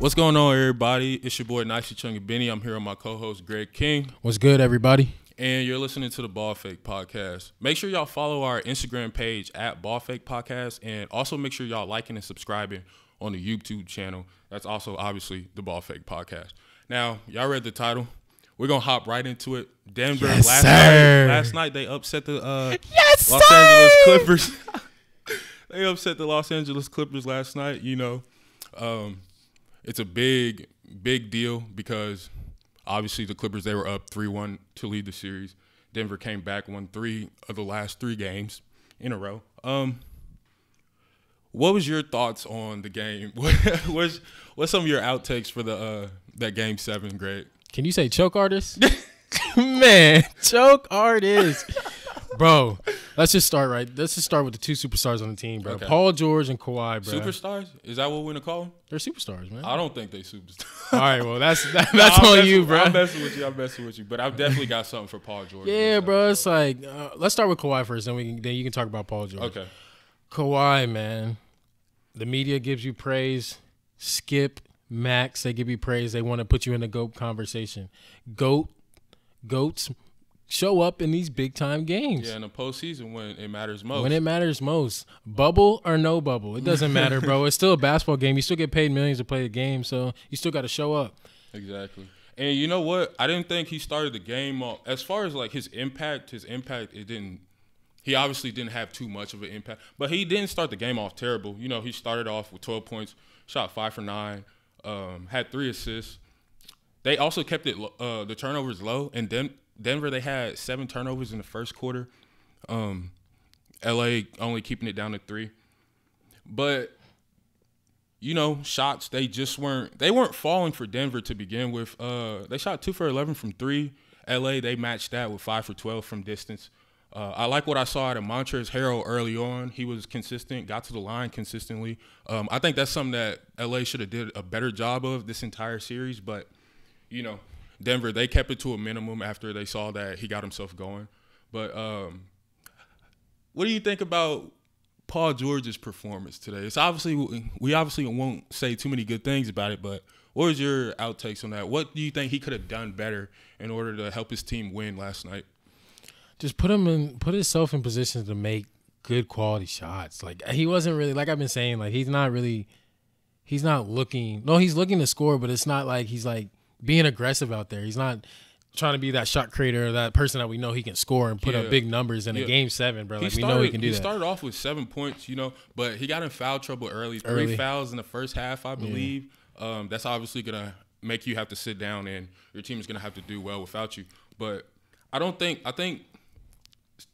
What's going on, everybody? It's your boy, Nicey Chung and Benny. I'm here with my co-host, Greg King. What's good, everybody? And you're listening to the Ball Fake Podcast. Make sure y'all follow our Instagram page at Ball Fake Podcast. And also make sure y'all liking and subscribing on the YouTube channel. That's also, obviously, the Ball Fake Podcast. Now, y'all read the title. We're going to hop right into it. Denver, last night they upset the Los Angeles Clippers. They upset the Los Angeles Clippers last night, you know. It's a big deal because obviously the Clippers, they were up 3-1 to lead the series. Denver came back, won 3 of the last 3 games in a row. What was your thoughts on the game? What's some of your outtakes for that Game 7, Greg? Can you say choke artist? Man, choke artist. Bro, let's just start with the 2 superstars on the team, bro. Okay. Paul George and Kawhi, bro. Superstars? Is that what we're gonna call them? They're superstars, man. I don't think they superstars. All right, well, that's on you, bro. I'm messing with you. But I've definitely got something for Paul George. Yeah, bro. It's like let's start with Kawhi first, then you can talk about Paul George. Okay. Kawhi, man. The media gives you praise. Skip, Max, they give you praise. They want to put you in the GOAT conversation. Goats show up in these big-time games. Yeah, in the postseason when it matters most. When it matters most. Bubble or no bubble. It doesn't matter, bro. It's still a basketball game. You still get paid millions to play the game, so you still got to show up. Exactly. And you know what? I didn't think he started the game off. As far as, like, his impact, it didn't – he obviously didn't have too much of an impact. But he didn't start the game off terrible. You know, he started off with 12 points, shot 5 for 9, had 3 assists. They also kept the turnovers low, and Denver, they had 7 turnovers in the first quarter. LA only keeping it down to 3. But, you know, shots, they weren't falling for Denver to begin with. They shot 2 for 11 from 3. LA, they matched that with 5 for 12 from distance. I like what I saw out of Montrezl Harrell early on. He was consistent, got to the line consistently. I think that's something that LA should have did a better job of this entire series. But, you know, Denver, they kept it to a minimum after they saw that he got himself going. But what do you think about Paul George's performance today? We obviously won't say too many good things about it, but what was your outtakes on that? What do you think he could have done better in order to help his team win last night? Just put himself in positions to make good quality shots. Like, he wasn't really, like I've been saying, like, he's not looking. No, he's looking to score, but it's not like he's like being aggressive out there. He's not trying to be that shot creator or that person that we know he can score and put up big numbers in a Game 7, bro. Like, we know he can do that. He started off with 7 points, you know, but he got in foul trouble early. 3 fouls in the first half, I believe. Yeah. That's obviously going to make you have to sit down, and your team is going to have to do well without you. But I think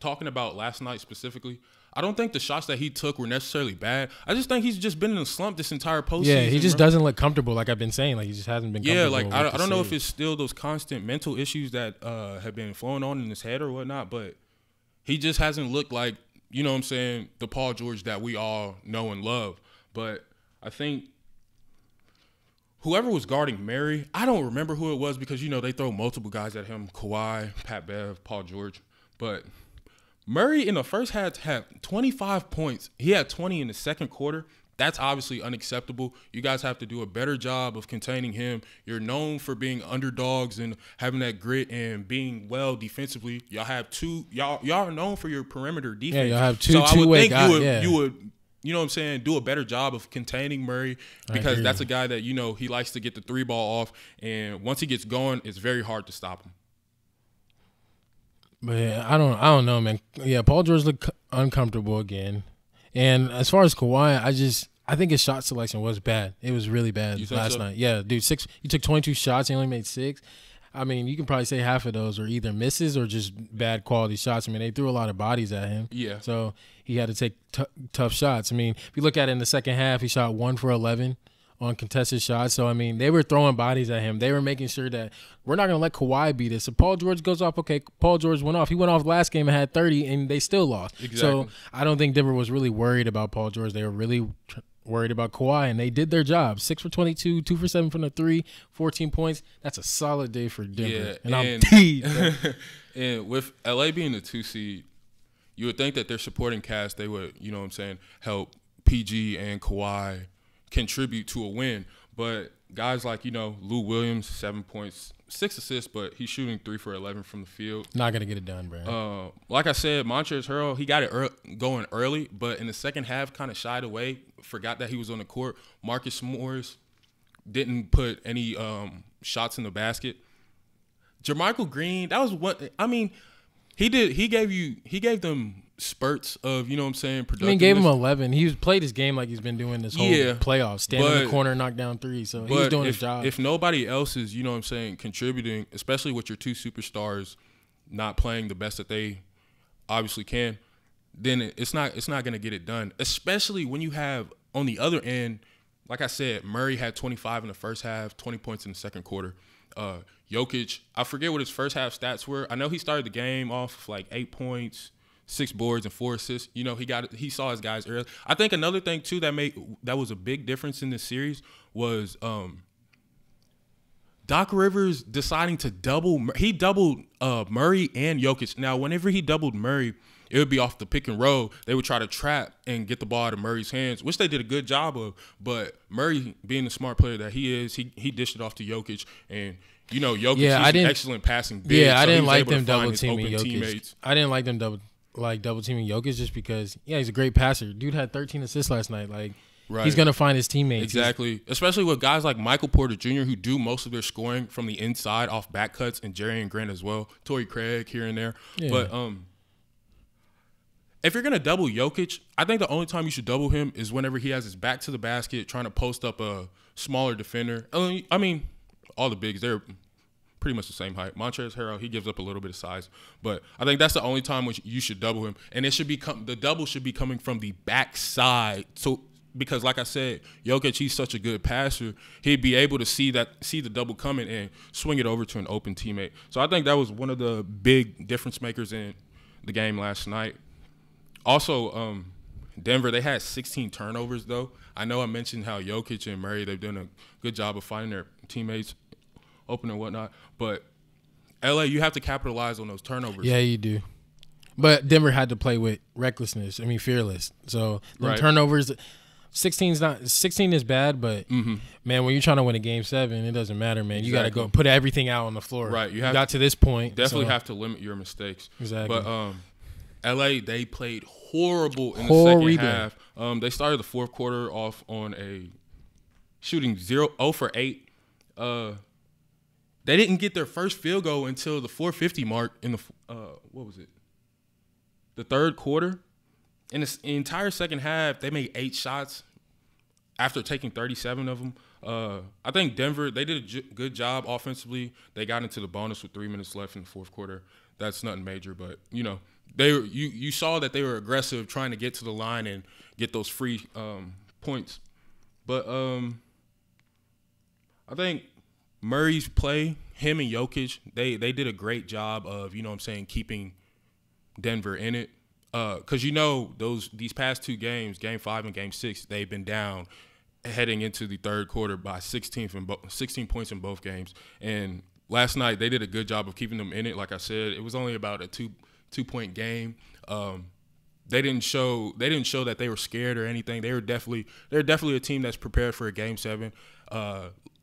talking about last night specifically, I don't think the shots that he took were necessarily bad. I just think he's just been in a slump this entire postseason. Yeah, he just doesn't look comfortable, like I've been saying. Like, he just hasn't been comfortable. Yeah, like I don't know if it's still those constant mental issues that have been flowing on in his head or whatnot, but he just hasn't looked like, you know what I'm saying, the Paul George that we all know and love. But I think whoever was guarding Murray, I don't remember who it was because, you know, they throw multiple guys at him, Kawhi, Pat Bev, Paul George. But Murray in the first half had 25 points. He had 20 in the second quarter. That's obviously unacceptable. You guys have to do a better job of containing him. You're known for being underdogs and having that grit and being well defensively. Y'all have y'all are known for your perimeter defense. Yeah, y'all have two-way guys. You would, you know what I'm saying, do a better job of containing Murray because that's a guy that, you know, he likes to get the 3 ball off, and once he gets going, it's very hard to stop him. But yeah, I don't know, man. Yeah, Paul George looked uncomfortable again. And as far as Kawhi, I think his shot selection was bad. It was really bad last night. Yeah, dude, he took 22 shots. He only made 6. I mean, you can probably say half of those are either misses or just bad quality shots. I mean, they threw a lot of bodies at him. Yeah. So he had to take tough shots. I mean, if you look at it in the second half, he shot 1 for 11 on contested shots. So, I mean, they were throwing bodies at him. They were making sure that we're not going to let Kawhi beat us. If Paul George goes off, okay, Paul George went off. He went off last game and had 30, and they still lost. Exactly. So I don't think Denver was really worried about Paul George. They were really worried about Kawhi, and they did their job. 6 for 22, 2 for 7 from the 3, 14 points. That's a solid day for Denver. Yeah, and I'm teed. And with LA being the 2 seed, you would think that their supporting cast, they would, you know what I'm saying, help PG and Kawhi contribute to a win. But guys like, Lou Williams, 7 points, 6 assists, but he's shooting 3 for 11 from the field. Not going to get it done, bro. Like I said, Montrezl Harrell, he got it going early, but in the second half kind of shied away, forgot that he was on the court. Marcus Morris didn't put any shots in the basket. Jermichael Green, that was what – I mean, he gave them spurts of, productiveness. I mean, gave him 11. He's played his game like he's been doing this whole playoff. Stand in the corner, knock down 3. So he's doing his job. If nobody else is, contributing, especially with your 2 superstars not playing the best that they obviously can, then it's not going to get it done. Especially when you have on the other end, like I said, Murray had 25 in the first half, 20 points in the second quarter. Jokic, I forget what his first half stats were. I know he started the game off like 8 points, 6 boards, and 4 assists. He saw his guys early. I think another thing too that was a big difference in this series was Doc Rivers deciding to double. He doubled Murray and Jokic. Now, whenever he doubled Murray, it would be off the pick and roll. They would try to trap and get the ball out of Murray's hands, which they did a good job of. But Murray, being the smart player that he is, he dished it off to Jokic. And, Jokic, he's an excellent passing big. Yeah, I didn't like them double teaming Jokic. Teammates. I didn't like them double teaming Jokic just because, he's a great passer. Dude had 13 assists last night. Like, right. He's going to find his teammates. Exactly. Especially with guys like Michael Porter Jr., who do most of their scoring from the inside off back cuts, and Jerrion Grant as well. Torrey Craig here and there. Yeah. But if you're going to double Jokic, I think the only time you should double him is whenever he has his back to the basket trying to post up a smaller defender. I mean, all the bigs, they're pretty much the same height. Montrezl Harrell, he gives up a little bit of size. But I think that's the only time when you should double him. And it should the double should be coming from the backside. So because like I said, Jokic, he's such a good passer, he'd be able to see the double coming and swing it over to an open teammate. So I think that was one of the big difference makers in the game last night. Also, Denver, they had 16 turnovers, though. I know I mentioned how Jokic and Murray, they've done a good job of finding their teammates open and whatnot. But LA, you have to capitalize on those turnovers. Yeah, you do. But Denver had to play with recklessness. I mean, fearless. So the turnovers, 16 is bad, but man, when you're trying to win a game 7, it doesn't matter, man. You got to go put everything out on the floor. Right. You got to this point. Definitely have to limit your mistakes. Exactly. But LA, they played horrible in the second half. They started the fourth quarter off on a shooting 0 for 8. They didn't get their first field goal until the 4:50 mark in the what was it? The third quarter. In the entire second half, they made 8 shots after taking 37 of them. I think Denver, they did a good job offensively. They got into the bonus with 3 minutes left in the fourth quarter. That's nothing major, but you saw that they were aggressive, trying to get to the line and get those free points. But I think Murray's play, him and Jokic, they did a great job of keeping Denver in it. Because these past 2 games, Game 5 and Game 6, they've been down heading into the third quarter by 16 points in both games. And last night they did a good job of keeping them in it. Like I said, it was only about a two-point game. They didn't show that they were scared or anything. They're definitely a team that's prepared for a Game 7.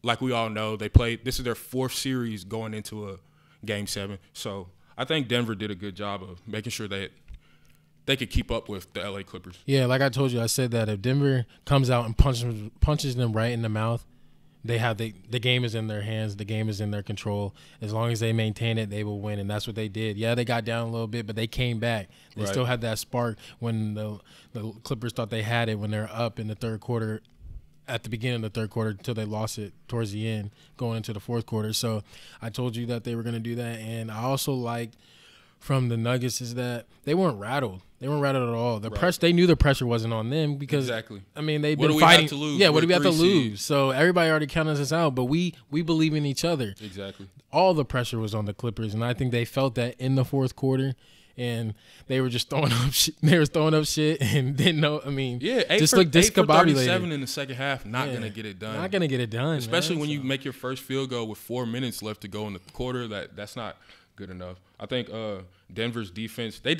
Like we all know, this is their 4th series going into a Game 7. So I think Denver did a good job of making sure that they could keep up with the LA Clippers. Yeah, like I told you, I said that if Denver comes out and punches them right in the mouth, the game is in their hands. The game is in their control. As long as they maintain it, they will win, and that's what they did. Yeah, they got down a little bit, but they came back. They still had that spark when the Clippers thought they had it when they're up in the third quarter, at the beginning of the third quarter, until they lost it towards the end going into the fourth quarter. So I told you that they were going to do that, and I also liked from the Nuggets is that they weren't rattled. They weren't rattled at all. They knew the pressure wasn't on them because I mean they've been fighting. What do we have to lose? So everybody already counted us out, but we believe in each other. Exactly. All the pressure was on the Clippers, and I think they felt that in the fourth quarter, and they were just throwing up shit. They were throwing up shit and didn't know. I mean, just look discombobulated. 37 in the second half, not gonna get it done. Not gonna get it done, especially when you make your first field goal with 4 minutes left to go in the quarter. That's not good enough. I think Denver's defense, they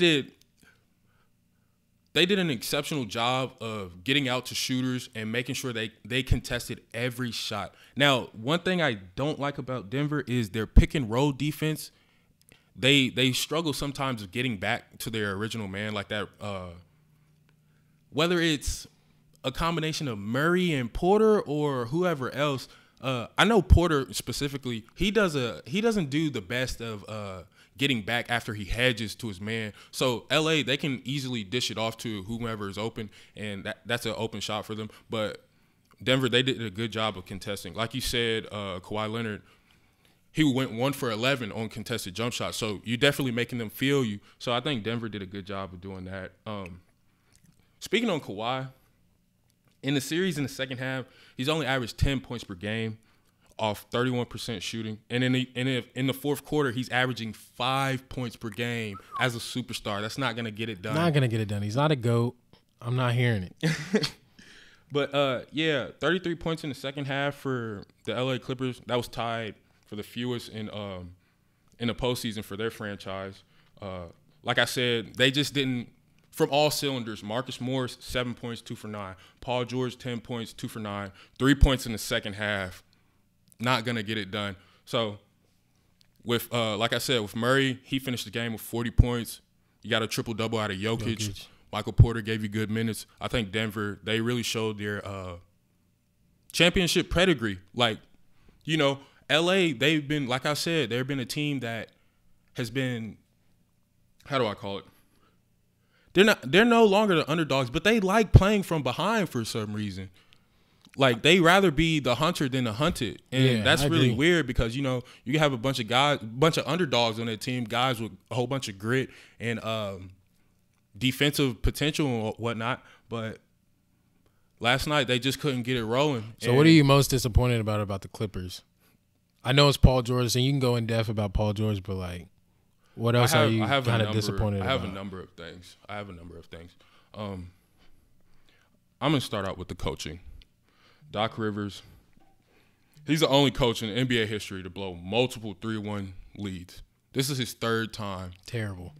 they did an exceptional job of getting out to shooters and making sure they contested every shot. Now, one thing I don't like about Denver is their pick and roll defense. They struggle sometimes with getting back to their original man like that. Whether it's a combination of Murray and Porter or whoever else. I know Porter specifically, he doesn't do the best of getting back after he hedges to his man. So LA, they can easily dish it off to whomever is open, and that's an open shot for them. But Denver, they did a good job of contesting. Like you said, Kawhi Leonard, he went 1 for 11 on contested jump shots. So you're definitely making them feel you. So I think Denver did a good job of doing that. Speaking on Kawhi, in the series in the second half, he's only averaged 10 points per game off 31% shooting. And in the fourth quarter, he's averaging 5 points per game as a superstar. That's not going to get it done. Not going to get it done. He's not a GOAT. I'm not hearing it. But, yeah, 33 points in the second half for the LA Clippers. That was tied for the fewest in the postseason for their franchise. Like I said, they just didn't. From all cylinders, Marcus Morris, 7 points, 2 for 9. Paul George, 10 points, 2 for 9. 3 points in the second half. Not going to get it done. So, with like I said, with Murray, he finished the game with 40 points. You got a triple-double out of Jokic. Michael Porter gave you good minutes. I think Denver, they really showed their championship pedigree. Like, you know, L.A., they've been, like I said, they've been a team that has been, how do I call it? They're no longer the underdogs, but they like playing from behind for some reason. Like, they rather be the hunter than the hunted. And that's really weird because, you know, you can have a bunch of underdogs on that team, guys with a whole bunch of grit and defensive potential and whatnot. But last night, they just couldn't get it rolling. So what are you most disappointed about the Clippers? I know it's Paul George, and you can go in depth about Paul George, but, like, what else are you kind of disappointed about? I have a number of things. I'm going to start out with the coaching. Doc Rivers, he's the only coach in NBA history to blow multiple 3-1 leads. This is his third time. Terrible.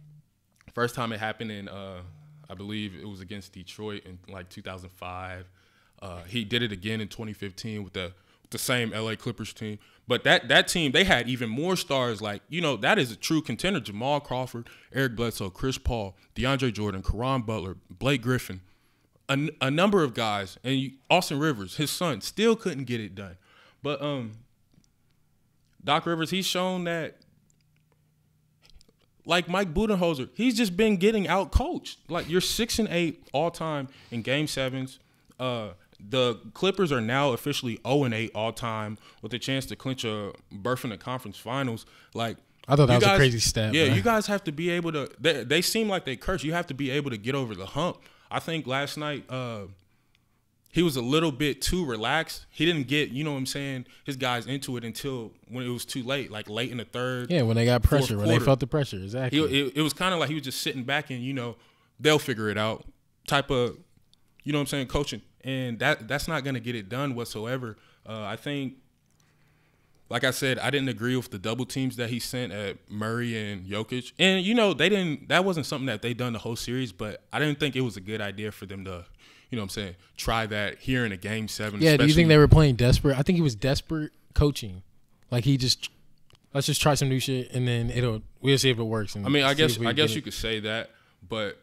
First time it happened in, I believe it was against Detroit in like 2005. He did it again in 2015 with the same LA Clippers team. But that team, they had even more stars. Like, you know, that is a true contender. Jamal Crawford, Eric Bledsoe, Chris Paul, DeAndre Jordan, Caron Butler, Blake Griffin, a number of guys. And Austin Rivers, his son, still couldn't get it done. But Doc Rivers, he's shown that, like Mike Budenholzer, he's just been getting out-coached. Like, you're 6-8 all-time in Game 7s. The Clippers are now officially 0-8 all-time with a chance to clinch a berth in the conference finals. Like, I thought that was a crazy stat. Yeah, you guys have to be able to – they seem like they curse. You have to be able to get over the hump. I think last night he was a little bit too relaxed. He didn't get, you know what I'm saying, his guys into it until when it was too late, like late in the third. Yeah, when they got pressure, when they felt the pressure, exactly. It was kind of like he was just sitting back and, you know, they'll figure it out type of, you know what I'm saying, coaching. And that's not going to get it done whatsoever. I think, like I said, I didn't agree with the double teams that he sent at Murray and Jokic. And, you know, that wasn't something that they done the whole series, but I didn't think it was a good idea for them to, you know what I'm saying, try that here in a Game 7. Yeah, do you think they were playing desperate? I think he was desperate coaching. Like, let's just try some new shit, and then we'll see if it works. And I mean, I guess you could say that, but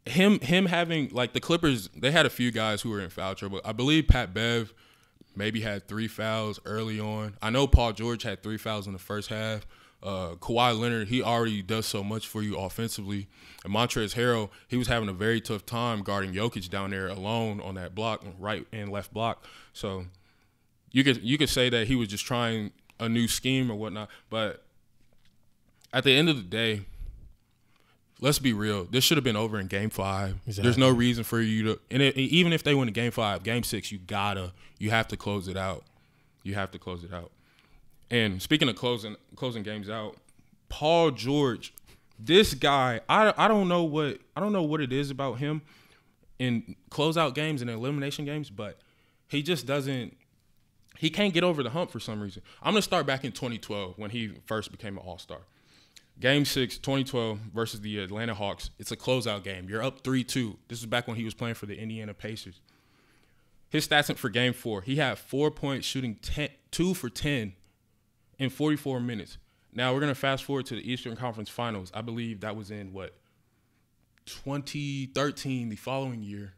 him having, like, the Clippers, they had a few guys who were in foul trouble. I believe Pat Bev maybe had 3 fouls early on. I know Paul George had 3 fouls in the first half. Kawhi Leonard, he already does so much for you offensively. And Montrezl Harrell, he was having a very tough time guarding Jokic down there alone on that block, right and left block. So you could say that he was just trying a new scheme or whatnot. But at the end of the day, let's be real. This should have been over in Game 5. Exactly. There's no reason for you to – and even if they win in Game 5, Game 6, you have to close it out. You have to close it out. And speaking of closing games out, Paul George, this guy, I don't know what it is about him in closeout games and elimination games, but he just doesn't – he can't get over the hump for some reason. I'm going to start back in 2012 when he first became an All-Star. Game 6, 2012 versus the Atlanta Hawks. It's a closeout game. You're up 3-2. This is back when he was playing for the Indiana Pacers. His stats for Game 4, he had 4 points, shooting 2 for 10 in 44 minutes. Now, we're going to fast forward to the Eastern Conference Finals. I believe that was in, 2013, the following year.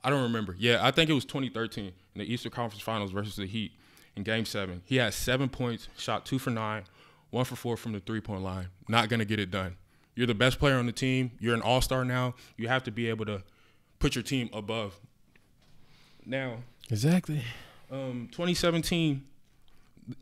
I don't remember. Yeah, I think it was 2013 in the Eastern Conference Finals versus the Heat in Game 7. He had 7 points, shot 2 for 9, 1 for 4 from the three-point line. Not going to get it done. You're the best player on the team. You're an all-star now. You have to be able to put your team above. Now, exactly. 2017,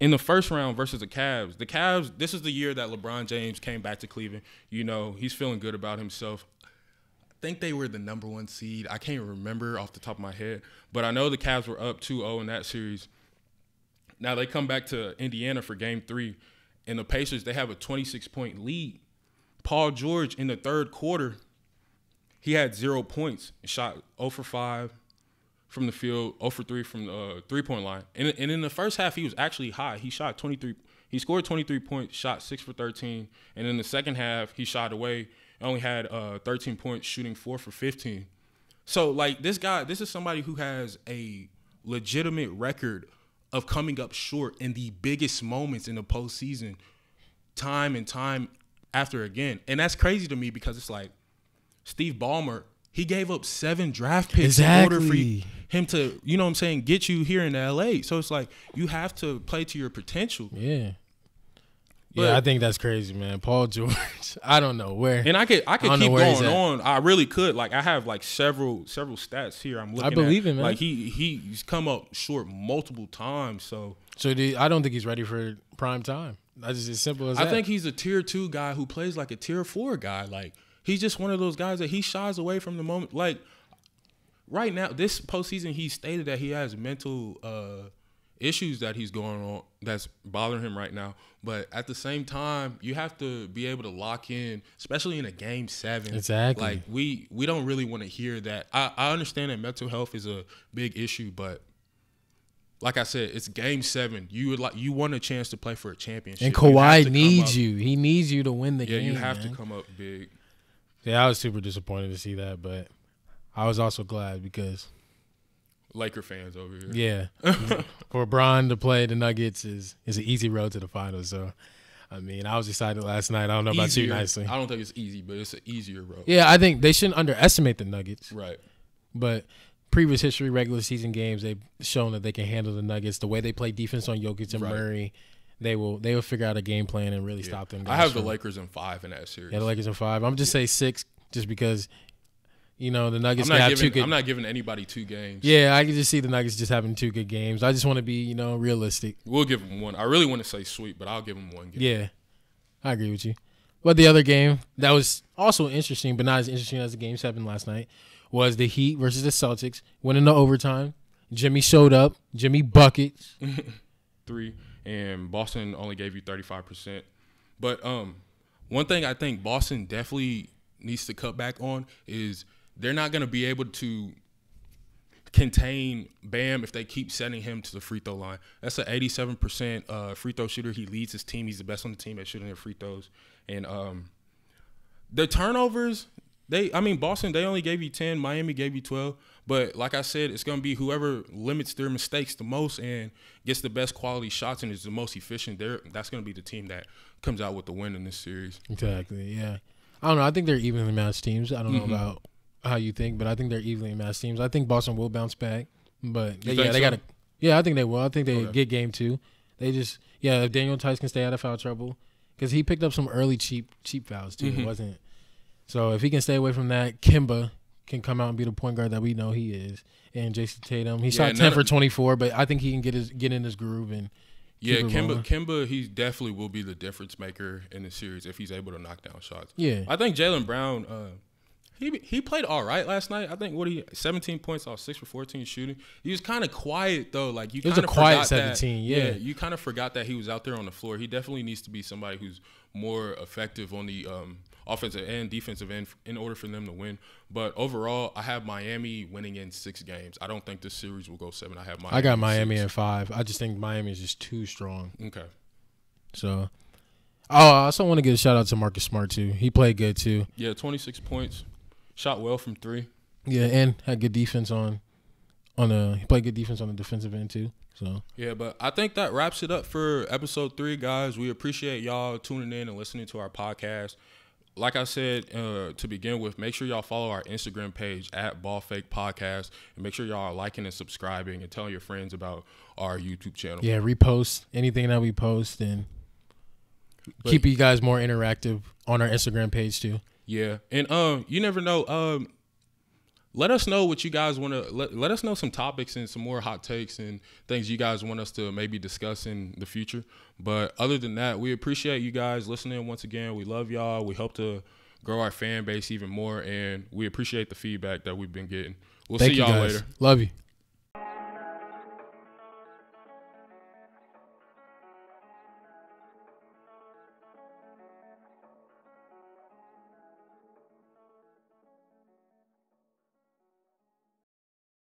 in the first round versus the Cavs. The Cavs, this is the year that LeBron James came back to Cleveland. He's feeling good about himself. I think they were the number 1 seed. I can't remember off the top of my head. But I know the Cavs were up 2-0 in that series. Now they come back to Indiana for Game 3. And the Pacers, they have a 26-point lead. Paul George, in the third quarter, he had 0 points and shot 0 for 5 from the field, 0 for 3 from the three-point line. And in the first half, he was actually high. He shot 23. He scored 23 points, shot 6 for 13. And in the second half, he shot away, only had 13 points, shooting 4 for 15. So, this is somebody who has a legitimate record of coming up short in the biggest moments in the postseason, time and time after again. And that's crazy to me because it's like Steve Ballmer, he gave up 7 draft picks in order for him to, get you here in LA. So it's like you have to play to your potential. Yeah. But, I think that's crazy, man. Paul George, I don't know where. And I could keep going on. I really could. I have several stats here. I'm looking. I believe him, man. He's come up short multiple times. So I don't think he's ready for prime time. That's just as simple as that. I think he's a tier 2 guy who plays like a tier 4 guy. He's just one of those guys that he shies away from the moment. Right now, this postseason, he stated that he has mental issues that he's going on that's bothering him right now. But at the same time, you have to be able to lock in, especially in a Game 7. Exactly. We don't really want to hear that. I understand that mental health is a big issue, but like I said, it's Game 7. You want a chance to play for a championship. And Kawhi needs you. He needs you to win the game. Yeah, you have to come up big. Yeah, I was super disappointed to see that, but I was also glad because Laker fans over here. Yeah. For Bron to play the Nuggets is an easy road to the finals. So, I was excited last night. I don't know about you, Nicely. I don't think it's easy, but it's an easier road. Yeah, I think they shouldn't underestimate the Nuggets. Right. But previous history, regular season games, they've shown that they can handle the Nuggets. The way they play defense on Jokic and Murray, they will figure out a game plan and really stop them. I have the Lakers in 5 in that series. Yeah, the Lakers in 5. I'm just say 6 just because – the Nuggets have 2 good. I'm not giving anybody 2 games. Yeah, I can just see the Nuggets just having 2 good games. I just want to be, realistic. We'll give them 1. I really want to say sweep, but I'll give them 1 game. Yeah, I agree with you. But the other game that was also interesting, but not as interesting as the Game 7 last night, was the Heat versus the Celtics. Went into overtime. Jimmy showed up. Jimmy buckets. 3, and Boston only gave you 35%. But one thing I think Boston definitely needs to cut back on is they're not going to be able to contain Bam if they keep sending him to the free throw line. That's an 87% free throw shooter. He leads his team. He's the best on the team at shooting their free throws. And the turnovers, Boston, they only gave you 10. Miami gave you 12. But like I said, it's going to be whoever limits their mistakes the most and gets the best quality shots and is the most efficient. That's going to be the team that comes out with the win in this series. Exactly, yeah. I don't know. I think they're evenly matched teams. I don't know about how you think, but I think they're evenly matched teams. I think Boston will bounce back, but they got to. Yeah, I think they will. I think they get Game 2. They just if Daniel Tice can stay out of foul trouble because he picked up some early cheap fouls too. It wasn't. So if he can stay away from that, Kimba can come out and be the point guard that we know he is, and Jason Tatum. He shot 10 for 24, but I think he can get in his groove and. Yeah, Kimba, he definitely will be the difference maker in the series if he's able to knock down shots. Yeah, I think Jaylen Brown. He played all right last night. I think 17 points off 6 for 14 shooting. He was kind of quiet though. Like you kind of quiet 17. Yeah, you kind of forgot that he was out there on the floor. He definitely needs to be somebody who's more effective on the offensive and defensive end in order for them to win. But overall, I have Miami winning in 6 games. I don't think this series will go 7. I got Miami in 5. I just think Miami is just too strong. Okay. So, Oh, I also want to give a shout out to Marcus Smart too. He played good too. Yeah, 26 points. Shot well from 3. Yeah, and had good defense he played good defense on the defensive end too. So yeah, but I think that wraps it up for episode 3, guys. We appreciate y'all tuning in and listening to our podcast. Like I said to begin with, make sure y'all follow our Instagram page at Ballfake Podcast, and make sure y'all are liking and subscribing and telling your friends about our YouTube channel. Yeah, repost anything that we post and keep you guys more interactive on our Instagram page too. Yeah, and you never know. Let us know what you guys want to let us know some topics and some more hot takes and things you guys want us to maybe discuss in the future. But other than that, we appreciate you guys listening once again. We love y'all. We hope to grow our fan base even more, and we appreciate the feedback that we've been getting. We'll see y'all later. Love you.